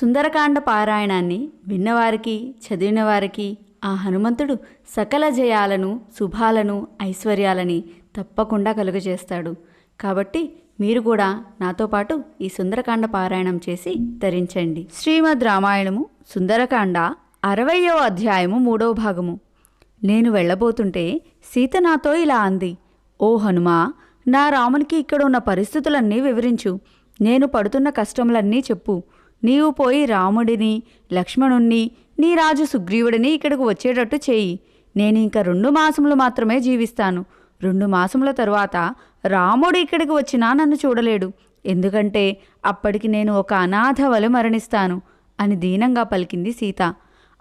సుందరకాండ పారాయణాన్ని విన్నవారికి చదివిన వారికి ఆ హనుమంతుడు సకల జయాలను శుభాలను ఐశ్వర్యాలని తప్పకుండా కలుగజేస్తాడు. కాబట్టి మీరు కూడా నాతో పాటు ఈ సుందరకాండ పారాయణం చేసి ధరించండి. శ్రీమద్ రామాయణము సుందరకాండ 60వ అధ్యాయము 3వ భాగము. నేను వెళ్ళబోతుంటే సీత నాతో ఇలా అంది, ఓ హనుమా, నా రామునికి ఇక్కడ ఉన్న పరిస్థితులన్నీ వివరించు. నేను పడుతున్న కష్టములన్నీ చెప్పు. నీవు పోయి రాముడిని లక్ష్మణుణ్ణి నీ రాజు సుగ్రీవుడిని ఇక్కడికి వచ్చేటట్టు చేయి. నేను ఇంక 2 మాసములు మాత్రమే జీవిస్తాను. 2 మాసముల తరువాత రాముడు ఇక్కడికి వచ్చినా నన్ను చూడలేడు. ఎందుకంటే అప్పటికి నేను ఒక అనాథ వలె మరణిస్తాను అని దీనంగా పలికింది సీత.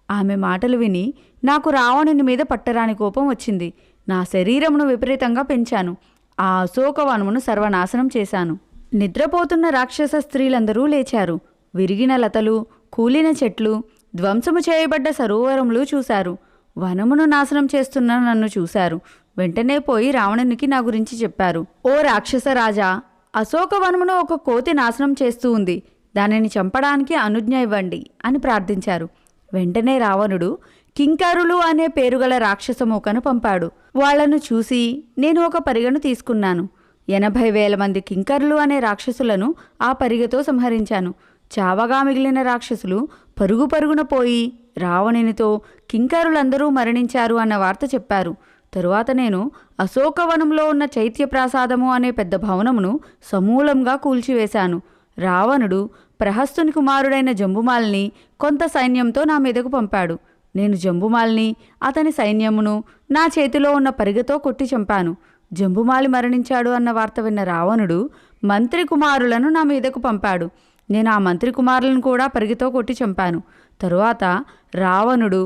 ఆమె మాటలు విని నాకు రావణుని మీద పట్టరాని కోపం వచ్చింది. నా శరీరమును విపరీతంగా పెంచాను. ఆ అశోకవనమును సర్వనాశనం చేశాను. నిద్రపోతున్న రాక్షస స్త్రీలందరూ లేచారు. విరిగిన లతలు, కూలిన చెట్లు, ధ్వంసము చేయబడ్డ సరోవరములు చూశారు. వనమును నాశనం చేస్తున్న నన్ను చూశారు. వెంటనే పోయి రావణునికి నా గురించి చెప్పారు. ఓ రాక్షస రాజా, అశోకవనమును ఒక కోతి నాశనం చేస్తూ ఉంది. దానిని చంపడానికి అనుజ్ఞ ఇవ్వండి అని ప్రార్థించారు. వెంటనే రావణుడు కింకరులు అనే పేరుగల రాక్షసమూకను పంపాడు. వాళ్లను చూసి నేను ఒక పరిగను తీసుకున్నాను. 80,000 మంది కింకరులు అనే రాక్షసులను ఆ పరిగతో సంహరించాను. చావగా మిగిలిన రాక్షసులు పరుగు పరుగున పోయి రావణునితో కింకరులందరూ మరణించారు అన్న వార్త చెప్పారు. తరువాత నేను అశోకవనంలో ఉన్న చైత్యప్రాసాదము అనే పెద్ద భవనమును సమూలంగా కూల్చివేశాను. రావణుడు ప్రహస్తుని కుమారుడైన జంబుమాలిని కొంత సైన్యంతో నా మీదకు పంపాడు. నేను జంబుమాలిని అతని సైన్యమును నా చేతిలో ఉన్న పరిగతో కొట్టి చంపాను. జంబుమాలి మరణించాడు అన్న వార్త విన్న రావణుడు మంత్రి కుమారులను నా మీదకు పంపాడు. నేను ఆ మంత్రి కుమారులను కూడా పరిగితో కొట్టి చంపాను. తరువాత రావణుడు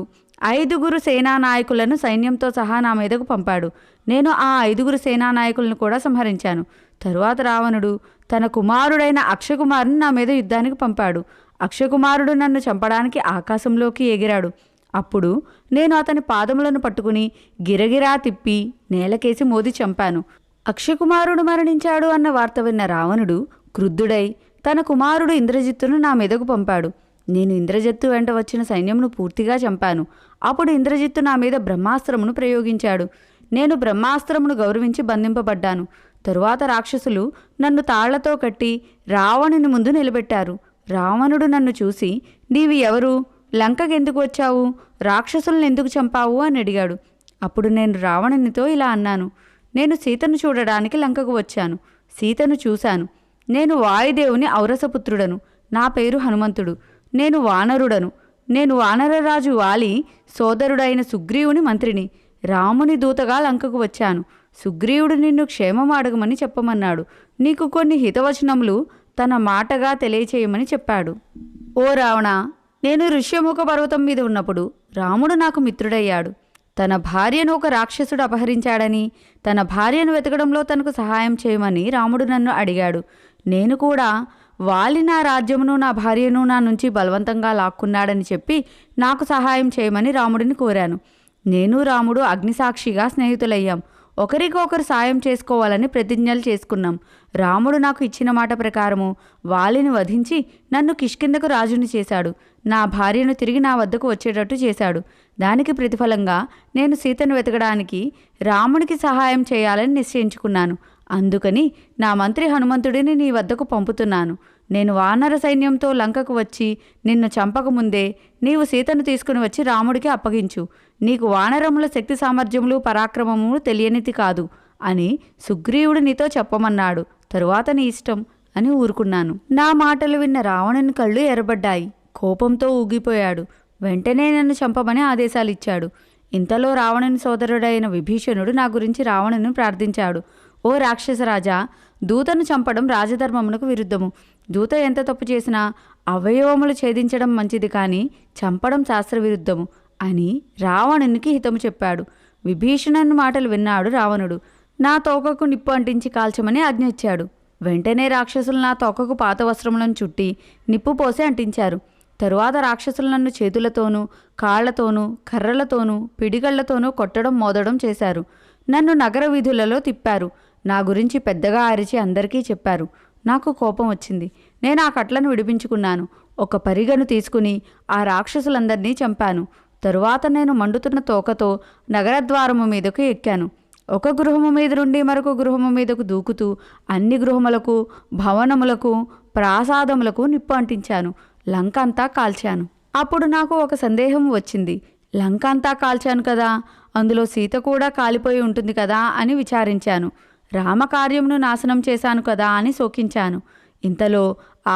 5 సేనానాయకులను సైన్యంతో సహా నా మీదకు పంపాడు. నేను ఆ 5 సేనానాయకులను కూడా సంహరించాను. తరువాత రావణుడు తన కుమారుడైన అక్షకుమారుని నా మీద యుద్ధానికి పంపాడు. అక్షకుమారుడు నన్ను చంపడానికి ఆకాశంలోకి ఎగిరాడు. అప్పుడు నేను అతని పాదములను పట్టుకుని గిరగిరా తిప్పి నేలకేసి మోది చంపాను. అక్షకుమారుడు మరణించాడు అన్న వార్త విన్న రావణుడు క్రుద్ధుడై తన కుమారుడు ఇంద్రజిత్తును నా మీదకు పంపాడు. నేను ఇంద్రజిత్తు వెంట వచ్చిన సైన్యమును పూర్తిగా చంపాను. అప్పుడు ఇంద్రజిత్తు నా మీద బ్రహ్మాస్త్రమును ప్రయోగించాడు. నేను బ్రహ్మాస్త్రమును గౌరవించి బంధింపబడ్డాను. తరువాత రాక్షసులు నన్ను తాళ్లతో కట్టి రావణుని ముందు నిలబెట్టారు. రావణుడు నన్ను చూసి, నీవు ఎవరు? లంకకెందుకు వచ్చావు? రాక్షసులను ఎందుకు చంపావు అని అడిగాడు. అప్పుడు నేను రావణునితో ఇలా అన్నాను, నేను సీతను చూడడానికి లంకకు వచ్చాను. సీతను చూశాను. నేను వాయుదేవుని ఔరసపుత్రుడను. నా పేరు హనుమంతుడు. నేను వానరుడను. నేను వానరరాజు వాలి సోదరుడైన సుగ్రీవుని మంత్రిని. రాముని దూతగా లంకకు వచ్చాను. సుగ్రీవుడు నిన్ను క్షేమం అడగమని చెప్పమన్నాడు. నీకు కొన్ని హితవచనములు తన మాటగా తెలియచేయమని చెప్పాడు. ఓ రావణ, నేను ఋష్యముఖ పర్వతం మీద ఉన్నప్పుడు రాముడు నాకు మిత్రుడయ్యాడు. తన భార్యను ఒక రాక్షసుడు అపహరించాడని, తన భార్యను వెతకడంలో తనకు సహాయం చేయమని రాముడు నన్ను అడిగాడు. నేను కూడా వాలి నా రాజ్యమును నా భార్యను నా నుంచి బలవంతంగా లాక్కున్నాడని చెప్పి నాకు సహాయం చేయమని రాముడిని కోరాను. నేను రాముడు అగ్నిసాక్షిగా స్నేహితులయ్యాం. ఒకరికొకరు సాయం చేసుకోవాలని ప్రతిజ్ఞలు చేసుకున్నాం. రాముడు నాకు ఇచ్చిన మాట ప్రకారము వాలిని వధించి నన్ను కిష్కింధకు రాజుని చేశాడు. నా భార్యను తిరిగి నా వద్దకు వచ్చేటట్టు చేశాడు. దానికి ప్రతిఫలంగా నేను సీతను వెతకడానికి రాముడికి సహాయం చేయాలని నిశ్చయించుకున్నాను. అందుకని నా మంత్రి హనుమంతుడిని నీ వద్దకు పంపుతున్నాను. నేను వానర సైన్యంతో లంకకు వచ్చి నిన్ను చంపకముందే నీవు సీతను తీసుకుని వచ్చి రాముడికి అప్పగించు. నీకు వానరముల శక్తి సామర్థ్యములు పరాక్రమము తెలియనిది కాదు అని సుగ్రీవుడు నీతో చెప్పమన్నాడు. తరువాత నీ ఇష్టం అని ఊరుకున్నాను. నా మాటలు విన్న రావణుని కళ్ళు ఎర్రబడ్డాయి. కోపంతో ఊగిపోయాడు. వెంటనే నన్ను చంపమని ఆదేశాలు ఇచ్చాడు. ఇంతలో రావణుని సోదరుడైన విభీషణుడు నా గురించి రావణుని ప్రార్థించాడు. ఓ రాక్షసరాజా, దూతను చంపడం రాజధర్మమునకు విరుద్ధము. దూత ఎంత తప్పు చేసినా అవయవములు ఛేదించడం మంచిది కానీ చంపడం శాస్త్రవిరుద్ధము అని రావణునికి హితము చెప్పాడు. విభీషణుని మాటలు విన్నాడు రావణుడు. నా తోకకు నిప్పు అంటించి కాల్చమని ఆజ్ఞ ఇచ్చాడు. వెంటనే రాక్షసులు నా తోకకు పాత వస్త్రములను చుట్టి నిప్పు పోసి అంటించారు. తరువాత రాక్షసులు నన్ను చేతులతోనూ కాళ్లతోనూ కర్రలతోనూ పిడిగళ్లతోనూ కొట్టడం మోదడం చేశారు. నన్ను నగర వీధులలో తిప్పారు. నా గురించి పెద్దగా అరిచి అందరికీ చెప్పారు. నాకు కోపం వచ్చింది. నేను ఆ కట్లను విడిపించుకున్నాను. ఒక పరిగను తీసుకుని ఆ రాక్షసులందరినీ చంపాను. తరువాత నేను మండుతున్న తోకతో నగరద్వారము మీదకు ఎక్కాను. ఒక గృహము మీద నుండి మరొక గృహము మీదకు దూకుతూ అన్ని గృహములకు, భవనములకు, ప్రాసాదములకు నిప్పు అంటించాను. లంక అంతా కాల్చాను. అప్పుడు నాకు ఒక సందేహం వచ్చింది. లంక అంతా కాల్చాను కదా, అందులో సీత కూడా కాలిపోయి ఉంటుంది కదా అని విచారించాను. రామకార్యమును నాశనం చేశాను కదా అని శోకించాను. ఇంతలో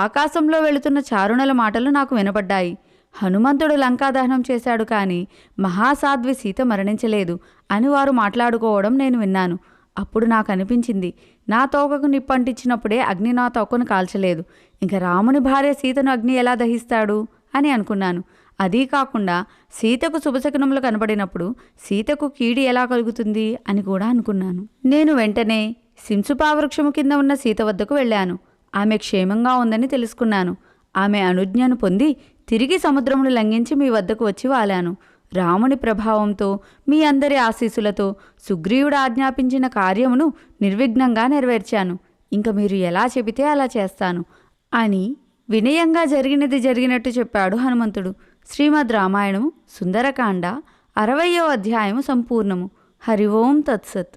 ఆకాశంలో వెళుతున్న చారుణల మాటలు నాకు వినపడ్డాయి. హనుమంతుడు లంకాదహనం చేశాడు కానీ మహాసాధ్వి సీత మరణించలేదు అని వారు మాట్లాడుకోవడం నేను విన్నాను. అప్పుడు నాకు అనిపించింది, నా తోకకు నిప్పంటించినప్పుడే అగ్ని నా తోకను కాల్చలేదు, ఇంకా రాముని భార్య సీతను అగ్ని ఎలా దహిస్తాడు అని అనుకున్నాను. అదీ కాకుండా సీతకు శుభశకునములు కనబడినప్పుడు సీతకు కీడి ఎలా కలుగుతుంది అని కూడా అనుకున్నాను. నేను వెంటనే సింసుపావృక్షము కింద ఉన్న సీత వద్దకు వెళ్ళాను. ఆమె క్షేమంగా ఉందని తెలుసుకున్నాను. ఆమె అనుజ్ఞను పొంది తిరిగి సముద్రమును లంఘించి మీ వద్దకు వచ్చి వాలాను. రాముని ప్రభావంతో, మీ అందరి ఆశీస్సులతో సుగ్రీవుడు ఆజ్ఞాపించిన కార్యమును నిర్విఘ్నంగా నెరవేర్చాను. ఇంక మీరు ఎలా చెబితే అలా చేస్తాను అని వినయంగా జరిగినది జరిగినట్టు చెప్పాడు హనుమంతుడు. శ్రీమద్ రామాయణము సుందరకాండ 60వ అధ్యాయము సంపూర్ణము. హరి ఓం తత్సత్.